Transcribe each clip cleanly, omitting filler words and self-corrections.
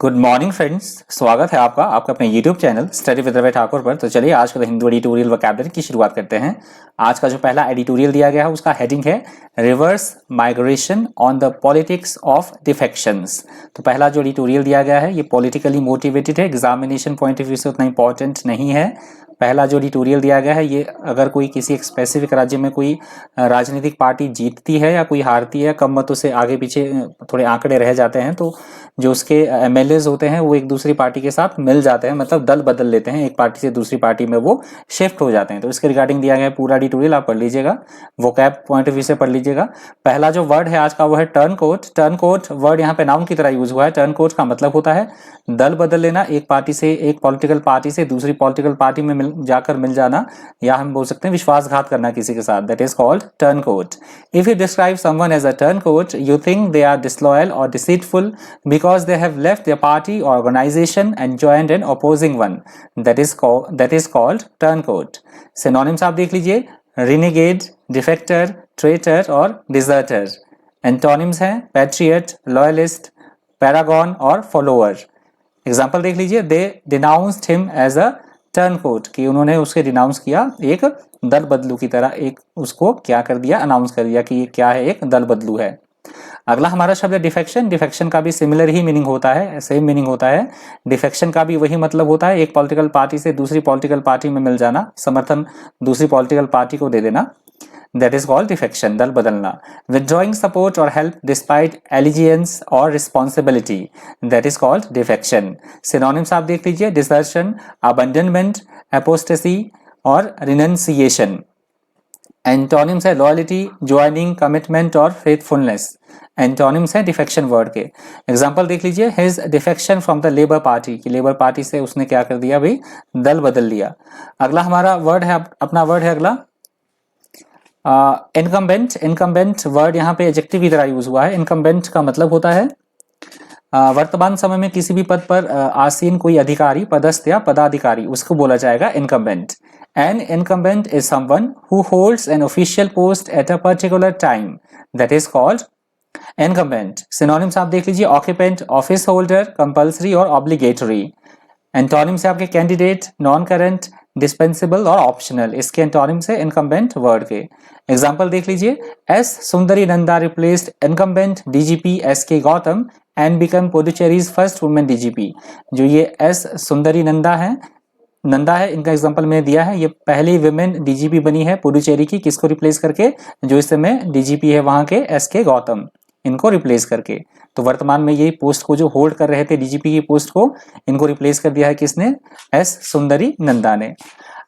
Good morning friends, स्वागत है आपका अपने YouTube channel study with Ravi Thakur पर। तो चलिए आज का हिंदू एडिटोरियल वोकैबुलरी की शुरुआत करते हैं। आज का जो पहला एडिटोरियल दिया गया है उसका हेडिंग है reverse migration on the politics of defections. तो पहला जो एडिटोरियल दिया गया है ये पॉलिटिकली मोटिवेटेड है, एग्जामिनेशन पॉइंट ऑफ व्यू से उतना इंपॉर्टेंट नहीं है। पहला जो एडिटोरियल दिया गया है ये अगर कोई किसी एक स्पेसिफिक राज्य में कोई राजनीतिक पार्टी जीतती है या कोई हारती है, कम मतों से आगे पीछे थोड़े आंकड़े रह जाते हैं, तो जो उसके एमएलएज होते हैं वो एक दूसरी पार्टी के साथ मिल जाते हैं, मतलब दल बदल लेते हैं, एक पार्टी से दूसरी पार्टी में वो शिफ्ट हो जाते हैं। तो इसके रिगार्डिंग दिया गया है पूरा एडिटोरियल, आप पढ़ लीजिएगा, वोकैब पॉइंट ऑफ व्यू से पढ़ लीजिएगा। पहला जो वर्ड है आज का वो है turn coat. Turn coat word यहाँ पे नाउन की तरह यूज हुआ है। टर्न कोट का मतलब होता है दल बदल लेना, एक पार्टी से, एक पॉलिटिकल पार्टी से दूसरी पॉलिटिकल पार्टी में जाकर मिल जाना, या हम बोल सकते हैं विश्वासघात करना किसी के साथ, that is called turncoat. If you describe someone as a turncoat, you think they are disloyal और deceitful because they have left their party or organization and joined an opposing one, that is called turncoat। synonyms आप देख लीजिए, renegade, defector, traitor और deserter। antonyms हैं patriot, loyalist, paragon और follower। Example देख लीजिए, they denounced him as a turncoat, कि उन्होंने उसके डिनाउंस किया एक दल बदलू की तरह, एक उसको क्या कर दिया, अनाउंस कर दिया कि ये क्या है, एक दल बदलू है। अगला हमारा शब्द है डिफेक्शन। डिफेक्शन का भी सिमिलर ही मीनिंग होता है, सेम मीनिंग होता है। डिफेक्शन का भी वही मतलब होता है, एक पॉलिटिकल पार्टी से दूसरी पॉलिटिकल पार्टी में मिल जाना, समर्थन दूसरी पॉलिटिकल पार्टी को दे देना, दैट इज कॉल्ड डिफेक्शन, दल बदलना। विथड्रॉइंग सपोर्ट और हेल्प डिस्पाइट एलिजियंस और responsibility, that is called defection. Synonyms आप देख लीजिए, डिसर्शन, अबंडनमेंट, एपोस्टेसी और रिनंसिएशन। एंटोनिम्स है लॉयल्टी, ज्वाइनिंग, कमिटमेंट और फेथफुलनेस। एंटोनिम्स है डिफेक्शन वर्ड के। एग्जांपल देख लीजिए, his defection from the labour party, कि लेबर पार्टी से उसने क्या कर दिया भाई, दल बदल लिया। अगला हमारा वर्ड है, अपना वर्ड है अगला इनकम्बेंट। इनकम्बेंट वर्ड यहाँ पे एडजेक्टिव की तरह यूज हुआ है। इनकम्बेंट का मतलब होता है वर्तमान समय में किसी भी पद पर आसीन कोई अधिकारी, पदस्थ या पदाधिकारी, उसको बोला जाएगा incumbent. An incumbent is someone who holds an official post at a particular time, that is called incumbent। Synonyms आप देख लीजिए, occupant, office holder, compulsory और obligatory। Antonyms है आपके candidate, non-current, dispensable और optional। इसके antonyms है incumbent word के। Example देख लीजिए, S Sundari Nanda replaced incumbent DGP SK Gautam and became पुडुचेरी's first woman DGP। जो ये S सुंदरी नंदा है, इनका एग्जांपल मैंने दिया है, ये पहली विमेन डीजीपी बनी है पुडुचेरी की, किसको रिप्लेस करके, जो इस समय डीजीपी है वहां के एसके गौतम, इनको रिप्लेस करके। तो वर्तमान में ये पोस्ट को जो होल्ड कर रहे थे डीजीपी की पोस्ट को, इनको रिप्लेस कर दिया है किसने, एस सुंदरी नंदा ने।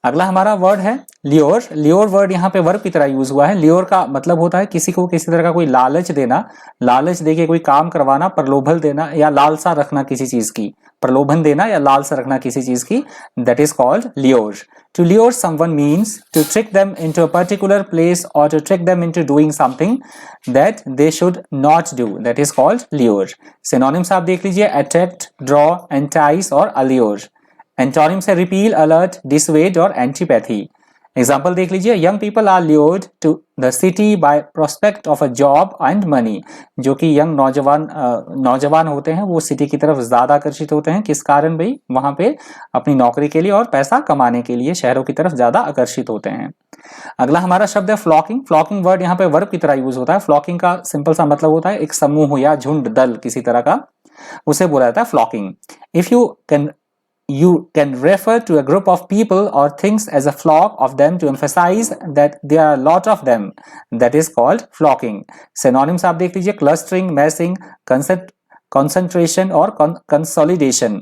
अगला हमारा वर्ड है लियोर। लियोर वर्ड यहाँ पे वर्ब की तरह यूज हुआ है। लियोर का मतलब होता है किसी को किसी तरह का कोई लालच देना, लालच देके कोई काम करवाना, प्रलोभन देना या लालसा रखना किसी चीज की, प्रलोभन देना या लालसा रखना किसी चीज की, that is called lure. To lure someone means to trick them into a particular place और to trick them into doing something that they should not do, that is called lure. Synonyms आप देख लीजिए, attract, draw, entice और allure. Antonyms है repel, alert, dissuade और antipathy. Example देख लीजिए, young people are lured to the city by prospect of a job and money. जो कि यंग नौजवान होते हैं वो सिटी की तरफ ज्यादा आकर्षित होते हैं, किस कारण भाई, वहां पे अपनी नौकरी के लिए और पैसा कमाने के लिए शहरों की तरफ ज्यादा आकर्षित होते हैं। अगला हमारा शब्द है फ्लॉकिंग। फ्लॉकिंग वर्ड यहाँ पे वर्ब की तरह यूज होता है। फ्लॉकिंग का सिंपल सा मतलब होता है एक समूह या झुंड, दल किसी तरह का, उसे बोला जाता है flocking. If you can refer to a group of people or things as a flock of them to emphasize that there are a lot of them, that is called flocking। synonyms आप देख लीजिए, clustering, massing, concentration और consolidation।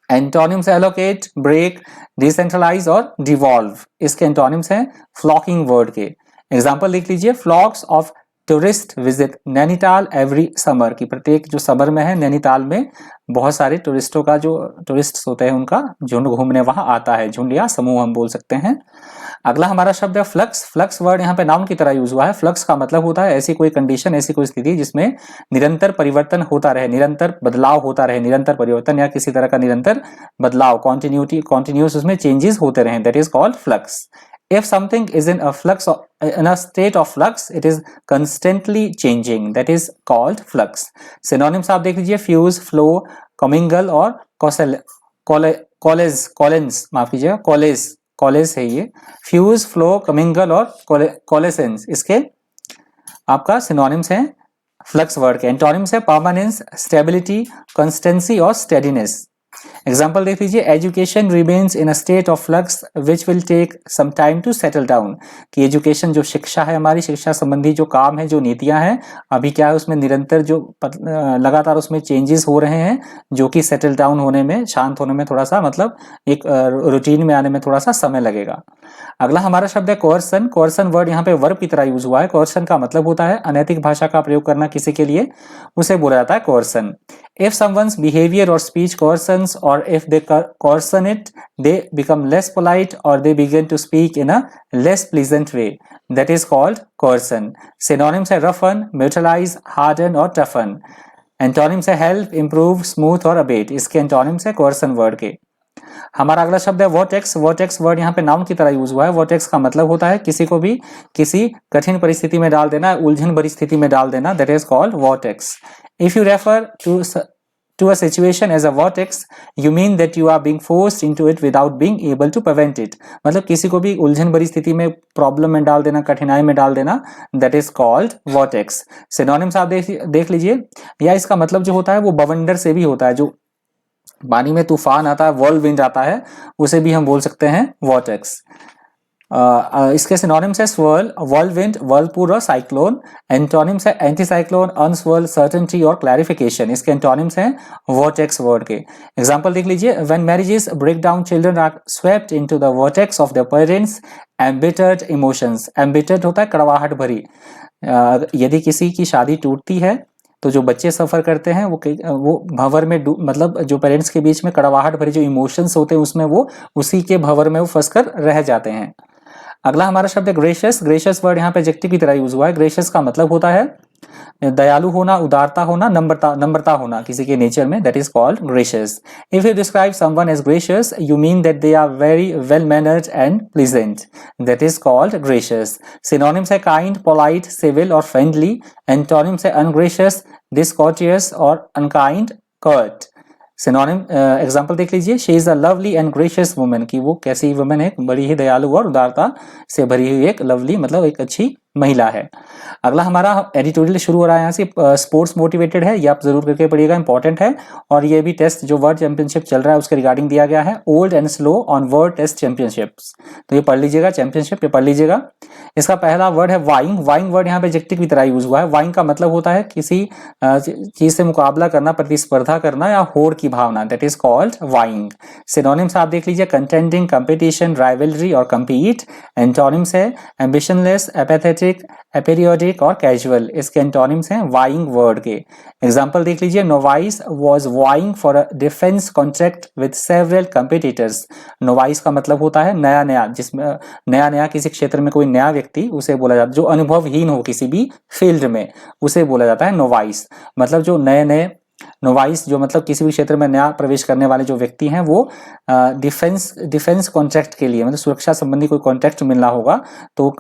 antonyms allocate, break, decentralize और devolve। इसके antonyms हैं flocking word के। Example लिख लीजिए, flocks of tourist visit Nainital every summer, की प्रत्येक जो समर में है नैनीताल में बहुत सारे टूरिस्टों का, जो टूरिस्ट होते हैं उनका झुंड घूमने वहां आता है, झुंड या समूह हम बोल सकते हैं। अगला हमारा शब्द है फ्लक्स। फ्लक्स वर्ड यहाँ पे नाउन की तरह यूज हुआ है। फ्लक्स का मतलब होता है ऐसी कोई कंडीशन, ऐसी कोई स्थिति जिसमें निरंतर परिवर्तन होता रहे, निरंतर बदलाव होता रहे, निरंतर परिवर्तन या किसी तरह का निरंतर बदलाव, कॉन्टिन्यूस उसमें चेंजेस होते रहे, that is called flux. If something is in a flux, in a state of flux, it is constantly changing. That is called flux. Synonyms आप देख लीजिए, fuse, flow, commingle और coalesce, माफ कीजिएगा, coalesce है ये. Fuse, flow, commingle और coalescence इसके आपका synonyms हैं फ्लक्स वर्ड के. एंटोनिम्स है परमानेंस, स्टेबिलिटी, कंसिस्टेंसी और स्टेडीनेस. एग्जाम्पल देख लीजिए, education remains in a state of flux which will take some time to settle down. कि एजुकेशन जो शिक्षा है, हमारी शिक्षा संबंधी जो काम है, जो नीतियां हैं, अभी क्या है उसमें निरंतर जो लगातार उसमें चेंजेस हो रहे हैं, जो कि सेटल डाउन होने में, शांत होने में थोड़ा सा मतलब एक रूटीन में आने में थोड़ा सा समय लगेगा. अगला हमारा शब्द है कोर्सन. कोर्सन वर्ड यहाँ पे वर्ब की तरह यूज हुआ है. कोर्सन का मतलब होता है अनैतिक भाषा का प्रयोग करना किसी के लिए, उसे बोला जाता है कोर्सन. If someone's behavior or speech coarsens, or if they coarsen it, they become less polite or they begin to speak in a less pleasant way. That is called coarsen. Synonyms है roughen, brutalize, harden और toughen. Antonyms है help, improve, smooth और abate. इसके antonyms है coarsen word के. हमारा अगला शब्द है वर्टेक्स. वर्टेक्स वर्ड यहाँ पे नाउन की तरह यूज हुआ है. वर्टेक्स का मतलब होता है किसी को भी किसी कठिन परिस्थिति में डाल देना, उलझन भरी स्थिति में डाल देना. That is called vertex. If you refer to a situation as a vortex, you mean that you are being forced into it without being able to prevent it. मतलब किसी को भी उलझन भरी स्थिति में, प्रॉब्लम में डाल देना, कठिनाई में डाल देना. That is called vortex. Synonyms आप देख लीजिए, या इसका मतलब जो होता है वो बवंडर से भी होता है. जो पानी में तूफान आता है, whirlwind आता है, उसे भी हम बोल सकते हैं vortex. इसके सिनोनिम्स है swirl, whirlwind, whirlpool और cyclone. एंटोनिम्स है एंटीसाइक्लोन, unswirl, certainty और clarification. इसके एंटोनिम्स हैं vortex वर्ड के. एग्जांपल देख लीजिए, when marriages break down, children are swept into the vortex of their parents' embittered emotions. embittered होता है कड़वाहट भरी. यदि किसी की शादी टूटती है तो जो बच्चे सफर करते हैं वो भंवर में मतलब जो पेरेंट्स के बीच में कड़वाहट भरी जो इमोशंस होते हैं उसमें वो उसी के भंवर में वो फंस कर रह जाते हैं. अगला हमारा शब्द है ग्रेशियस. ग्रेशियस वर्ड यहाँ पे एडजेक्टिव की तरह यूज हुआ है. ग्रेशियस का मतलब होता है दयालु होना, उदारता होना, नम्रता होना किसी के नेचर में. That is called gracious. If you describe someone as gracious, you mean that they are very well mannered and pleasant. That is called gracious. Synonyms है काइंड, पोलाइट, सिविल और फ्रेंडली. एंटोनिम्स है ungracious, डिसकॉर्टियस और unkind, Kurt. Synonym example देख लीजिए, she is a lovely and gracious woman. की वो कैसी woman है, बड़ी ही दयालु और उदारता से भरी हुई एक लवली मतलब एक अच्छी महिला है. अगला हमारा एडिटोरियल शुरू हो रहा है यहाँ से. स्पोर्ट्स मोटिवेटेड है, ये आप जरूर करके पढ़िएगा, इंपॉर्टेंट है. और ये भी टेस्ट जो वर्ल्ड चैंपियनशिप चल रहा है उसके रिगार्डिंग दिया गया है. Old and slow on world test championships. तो ये पढ़ लीजिएगा, चैंपियनशिप ये पढ़ लीजिएगा. इसका पहला वर्ड है वाइंग. वाइंग वर्ड यहाँ पे एडजेक्टिव की तरह यूज हुआ है. वाइंग का मतलब होता है किसी चीज से मुकाबला करना, प्रतिस्पर्धा करना या होड़ की भावना. That is called vying. Synonyms आप देख लीजिए, कंटेंडिंग, कंपटीशन, राइवलरी और कंपीट. एंटोनिम्स है एम्बिशनलेस, एपैथेटिक, एपेरियोडिक और कैजुअल. इसके एंटोनिम्स हैं वाइंग वर्ड के. एग्जांपल देख लीजिए, novice was vying for a defence contract with several competitors. Novice का मतलब होता है नया नया, जिसमें नया नया किसी क्षेत्र में कोई नया व्यक्ति, उसे बोला जाता है. जो अनुभवहीन हो किसी भी फील्ड में, उसे बोला जाता है नोवाइस. मतलब जो नए नए नोवाइस, जो मतलब किसी भी क्षेत्र में नया प्रवेश करने वाले जो व्यक्ति हैं, वो डिफेंस कॉन्ट्रैक्ट के लिए, मतलब सुरक्षा संबंधी कोई कॉन्ट्रैक्ट मिलना होगा तो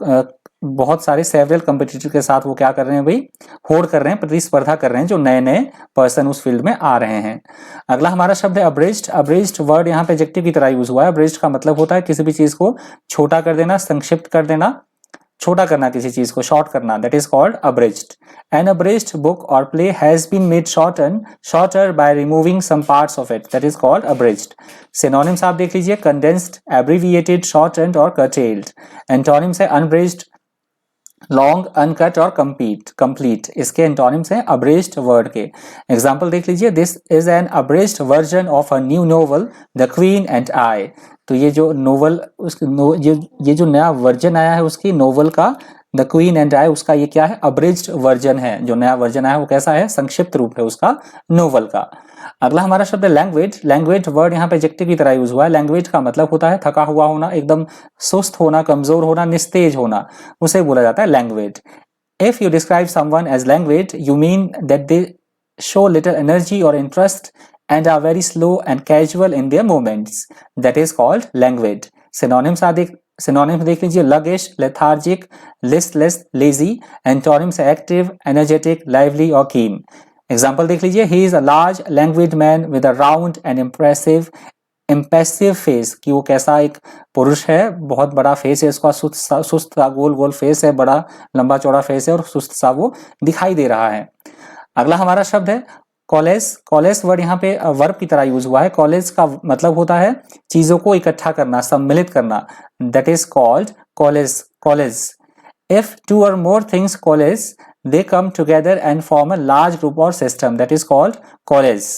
बहुत सारे सेवरल कंपिटिटर के साथ वो क्या कर रहे हैं भाई, होड़ कर रहे हैं, प्रतिस्पर्धा कर रहे हैं जो नए नए पर्सन उस फील्ड में आ रहे हैं. अगला हमारा शब्द है अब्रेज्ड. अब्रेज्ड वर्ड यहाँ पे एडजेक्टिव की तरह यूज हुआ है. अब्रेज्ड का मतलब होता है किसी भी चीज को छोटा कर देना, संक्षिप्त कर देना, छोटा करना किसी चीज को, शॉर्ट करना. That is called abridged. An abridged book और play has been made shorter by removing some parts of it. That is called abridged. Synonyms आप देख लीजिए, कंडेंस्ड, एब्रीविएटेड, शॉर्टेंड और कर्टेल्ड. एंटोनिम्स है अनब्रेज्ड, लॉन्ग, अनकट और complete. इसके antonyms हैं abridged word के. एग्जांपल देख लीजिए, this is an abridged version of a new novel the queen and I. तो ये जो नोवेल ये जो नया वर्जन आया है उसकी नोवेल का, द क्वीन एंड आई, उसका ये क्या है, अब्रेज्ड वर्जन है. जो नया वर्जन आया है वो कैसा है, संक्षिप्त रूप है उसका नोवेल का. अगला हमारा शब्द है लैंग्वेज. लैंग्वेज वर्ड यहाँ पे एडजेक्टिव की तरह यूज हुआ है. लैंग्वेज का मतलब होता है थका हुआ होना, एकदम सुस्त होना, कमजोर होना, निस्तेज होना, उसे बोला जाता है language. If you describe someone as language, you mean that they show little energy और interest and are very slow and casual in their movements. That is called language. Synonyms आप सिनोनिम्स देख लीजिए, लगिश, लेथार्जिक, लिस्टलेस, लेजी। एंटोनिम्स है active, energetic, lively और कीन। Example देख लीजिए, he is a large language man with a round and impressive face, कि वो कैसा एक पुरुष है, बहुत बड़ा फेस है उसका, सुस्त सा गोल गोल फेस है, बड़ा लंबा चौड़ा फेस है और सुस्त सा वो दिखाई दे रहा है। अगला हमारा शब्द है कॉलेज। कॉलेज वर्ड यहाँ पे वर्ब की तरह यूज हुआ है। कॉलेज का मतलब होता है चीजों को इकट्ठा करना, सम्मिलित करना, that is called college. College. If two और more things college, they come together and form a large group or system, that is called college.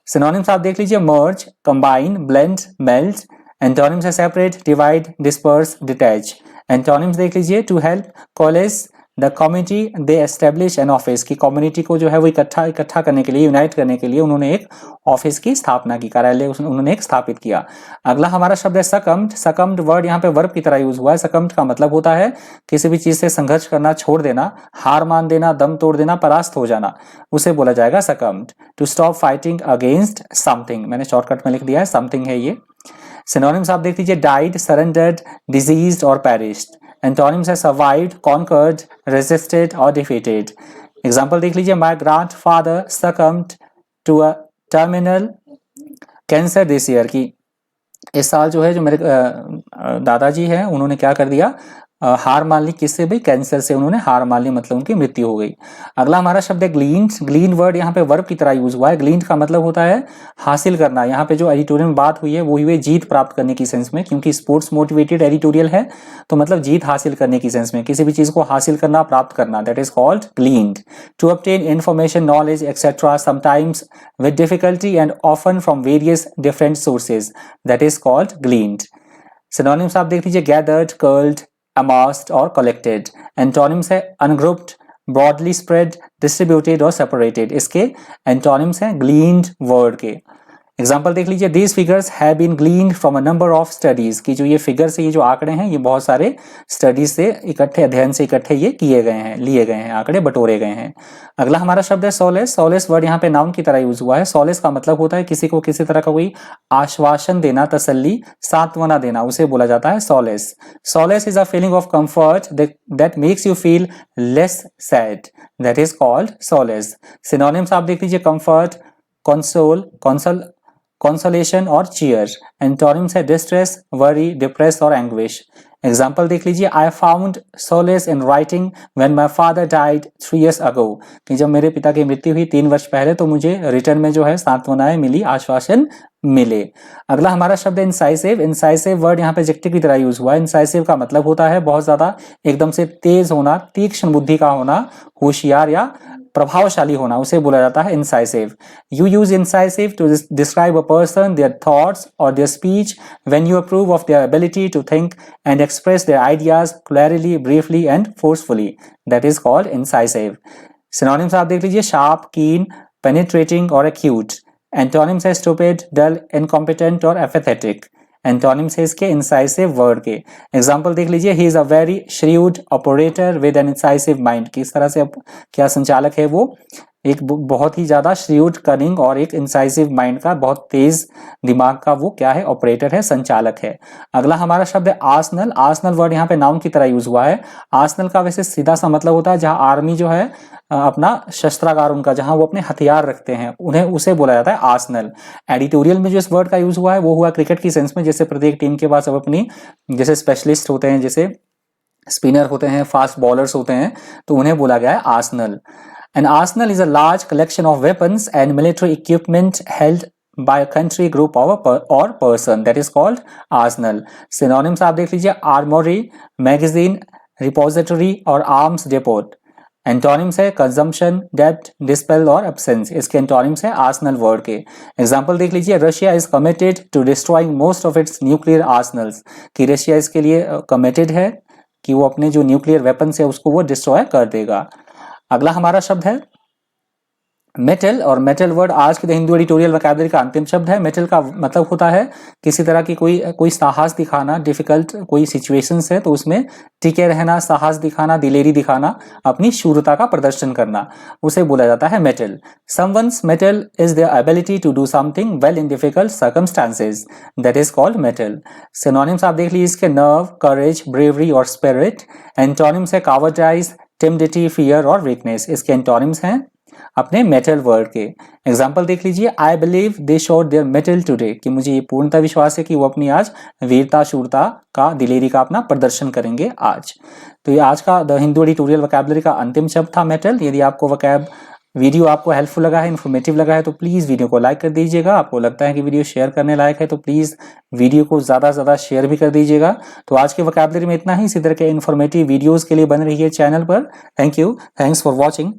Synonyms आप देख लीजिए, merge, combine, blend, melt. Antonyms है separate, divide, disperse, detach. Antonyms देख लीजिए, to help college the community they establish an office, की community को जो है वो इकट्ठा करने के लिए, यूनाइट करने के लिए उन्होंने एक ऑफिस की स्थापना की, कार्यालय उन्होंने एक स्थापित किया। अगला हमारा शब्द है succumbed। succumbed वर्ड यहाँ पे वर्ब की तरह यूज हुआ है। succumbed का मतलब होता है किसी भी चीज से संघर्ष करना, छोड़ देना, हार मान देना, दम तोड़ देना, परास्त हो जाना, उसे बोला जाएगा succumbed। To stop fighting against something, मैंने शॉर्टकट में लिख दिया है, समथिंग है ये। सिनोनिम्स आप देख लीजिए, डाइड, सरेंडर्ड, डिजीज्ड और पेरिश्ड। एंटोनिम्स है सर्वाइव्ड, कॉन्कर्ड, रेजिस्टेड और डिफीटेड। एग्जांपल देख लीजिए, my grandfather succumbed to a terminal cancer this year, की इस साल जो है जो मेरे दादाजी हैं उन्होंने क्या कर दिया, हार मान ली, किससे भाई, कैंसर से उन्होंने हार मान ली, मतलब उनकी मृत्यु हो गई। अगला हमारा शब्द है ग्लीन्ड। ग्लीन वर्ड यहाँ पे वर्ब की तरह यूज हुआ है। ग्लीन्ड का मतलब होता है हासिल करना। यहाँ पे जो एडिटोरियल में बात हुई है वो हुई है जीत प्राप्त करने की सेंस में, क्योंकि स्पोर्ट्स मोटिवेटेड एडिटोरियल है तो मतलब जीत हासिल करने की सेंस में, किसी भी चीज को हासिल करना, प्राप्त करना, that is called gleaned. To obtain information, knowledge etcetera, sometimes with difficulty and often from various different sources, that is called gleaned. Synonyms आप देख लीजिए, गैदर्ड, कर्ल्ड, amassed और collected। एंटोनिम्स है अनग्रुप्ड, ब्रॉडली स्प्रेड, डिस्ट्रीब्यूटेड और separated. इसके antonyms हैं gleaned word के। Example देख लीजिए, these figures have been gleaned from a number of studies, की जो ये फिगर्स है, ये जो आंकड़े हैं, ये बहुत सारे स्टडीज से इकट्ठे, अध्ययन से इकट्ठे ये किए गए हैं, लिए गए हैं, आंकड़े बटोरे गए हैं। अगला हमारा शब्द है सोलेस। सोलेस वर्ड यहाँ पे नाउन की तरह यूज हुआ है। सोलेस का मतलब होता है किसी को किसी तरह का कोई आश्वासन देना, तसल्ली, सांत्वना देना, उसे बोला जाता है solace. Solace is a feeling of comfort that makes you feel less sad, that is called solace. Synonyms आप देख लीजिए, कंफर्ट, कंसोल, कंसोलेशन और चीयर। एंटोनिम्स है डिस्ट्रेस, वरी, डिप्रेस और एंग्विश। एग्जाम्पल देख लीजिए, I found solace in writing when my father died 3 years ago, कि जब मेरे पिता की मृत्यु हुई 3 वर्ष पहले तो मुझे रिटर्न में जो है सांत्वनाएं मिली, आश्वासन मिले। अगला हमारा शब्द है इंसाइसिव। इंसाइसिव वर्ड यहाँ पे एडजेक्टिव की तरह यूज हुआ है। इंसाइसिव का मतलब होता है बहुत ज्यादा एकदम से तेज होना, तीक्ष्ण बुद्धि का होना, होशियार या प्रभावशाली होना, उसे बोला जाता है incisive. You use incisive to describe a person, their thoughts और their speech when you approve of their ability to think and express their ideas clearly, briefly and forcefully, that is called incisive. Synonyms आप देख लीजिए, sharp, keen, penetrating और acute. Antonyms है stupid, dull, incompetent और apathetic. Antonyms है इसके incisive word के। Example देख लीजिए, he is a very shrewd operator with N incisive mind, किस तरह से क्या संचालक है वो, एक बहुत ही ज्यादा श्रीउड, कनिंग और एक इंसाइसिव माइंड का, बहुत तेज दिमाग का वो क्या है, ऑपरेटर है, संचालक है। अगला हमारा शब्द है आर्सनल। आर्सनल वर्ड यहाँ पे नाउन की तरह यूज हुआ है। आर्सनल का वैसे सीधा सा मतलब होता है जहां आर्मी जो है अपना शस्त्रागार उनका, जहां वो अपने हथियार रखते हैं, उन्हें उसे बोला जाता है आर्सनल। एडिटोरियल में जो इस वर्ड का यूज हुआ है वो हुआ क्रिकेट की सेंस में, जैसे प्रत्येक टीम के पास अब अपनी जैसे स्पेशलिस्ट होते हैं, जैसे स्पिनर होते हैं, फास्ट बॉलर्स होते हैं, तो उन्हें बोला गया है Arsenal. An arsenal is a large collection of weapons and military equipment held by a country, group or person, that is called arsenal. Synonyms आप देख लीजिए, armory, magazine, repository और arms depot. एंटोनिम्स है कंजम्पशन, डेब्ट, dispel और absence. इसके antonyms है arsenal word के। एग्जांपल देख लीजिए, Russia is committed to destroying most of its nuclear arsenals, कि रशिया इसके लिए कमिटेड है कि वो अपने जो न्यूक्लियर वेपन्स है उसको वो डिस्ट्रॉय कर देगा। अगला हमारा शब्द है मेटल और मेटल वर्ड आज के द हिंदू एडिटोरियल वोकैबुलरी का अंतिम शब्द है। मेटल का मतलब होता है किसी तरह की कोई साहस दिखाना, डिफिकल्ट कोई सिचुएशंस है तो उसमें टिके रहना, साहस दिखाना, दिलेरी दिखाना, अपनी शूरता का प्रदर्शन करना, उसे बोला जाता है mettle. Someone's mettle is their ability to do something well in difficult circumstances, that is called mettle. Synonyms आप देख लीजिए इसके, नर्व, करेज, ब्रेवरी और स्पिरिट। एंटोनिम्स है कावर्डाइज, टिमिडिटी, फियर और वीकनेस, इसके एंटोनिम्स हैं अपने मेटल वर्ड के। एग्जाम्पल देख लीजिए, I believe they showed their mettle today, कि मुझे ये पूर्णतः विश्वास है कि वो अपनी आज वीरता, शूरता का, दिलेरी का अपना प्रदर्शन करेंगे आज। तो ये आज का द हिंदू एडिटोरियल वोकैबुलरी का अंतिम शब्द था मेटल। यदि आपको वीडियो आपको हेल्पफुल लगा है, इन्फॉर्मेटिव लगा है तो प्लीज़ वीडियो को लाइक कर दीजिएगा। आपको लगता है कि वीडियो शेयर करने लायक है तो प्लीज़ वीडियो को ज़्यादा से ज़्यादा शेयर भी कर दीजिएगा। तो आज के वोकैबुलरी में इतना ही। इसी तरह के इन्फॉर्मेटिव वीडियोज़ के लिए बने रहिए चैनल पर। Thank you, thanks for watching.